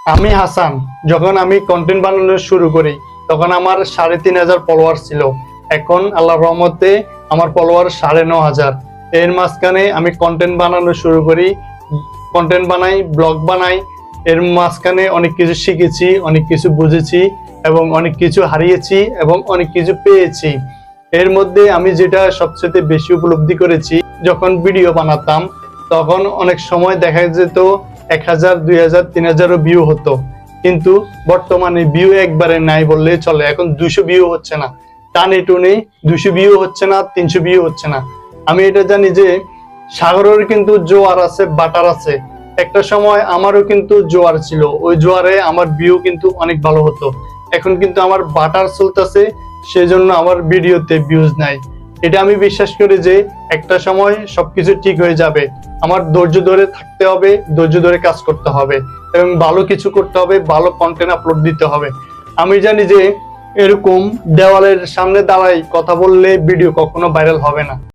আমি হাসান, যখন আমি কন্টেন্ট বানানো শুরু করি তখন আমার ৩,৫০০ ফলোয়ার ছিল। এখন আল্লাহর রহমতে আমার ফলোয়ার ৯,৫০০। এর মাঝখানে আমি কন্টেন্ট বানানো শুরু করি, কন্টেন্ট বানাই, ব্লগ বানাই। এর মাঝখানে অনেক কিছু শিখেছি, অনেক কিছু বুঝেছি এবং অনেক কিছু হারিয়েছি এবং অনেক কিছু পেয়েছি। এর মধ্যে আমি যেটা সবচেয়ে বেশি উপলব্ধি করেছি, যখন ভিডিও বানাতাম তখন অনেক সময় দেখা যেত ১,০০০, ২,০০০, ৩,০০০ও ভিউ হতো, কিন্তু বর্তমানে ভিউ একবারে নাই বললে চলে। এখন ২০০ ভিউ হচ্ছে না, টানে টুনে ২০০ ভিউ হচ্ছে না, ৩০০ ভিউ হচ্ছে না। আমি এটা জানি যে সাগরের কিন্তু জোয়ার আছে, বাটার আছে। একটা সময় আমারও কিন্তু জোয়ার ছিল, ওই জোয়ারে আমার ভিউ কিন্তু অনেক ভালো হতো। এখন কিন্তু আমার বাটার চলতেছে, সেজন্য আমার ভিডিওতে ভিউজ নাই। এটা আমি বিশ্বাস করি যে একটা সময় সবকিছু ঠিক হয়ে যাবে। আমার ধৈর্য ধরে থাকতে হবে, ধৈর্য ধরে কাজ করতে হবে এবং ভালো কিছু করতে হবে, ভালো কন্টেন্ট আপলোড দিতে হবে। আমি জানি যে এরকম দেওয়ালের সামনে দাঁড়াই কথা বললে ভিডিও কখনো ভাইরাল হবে না।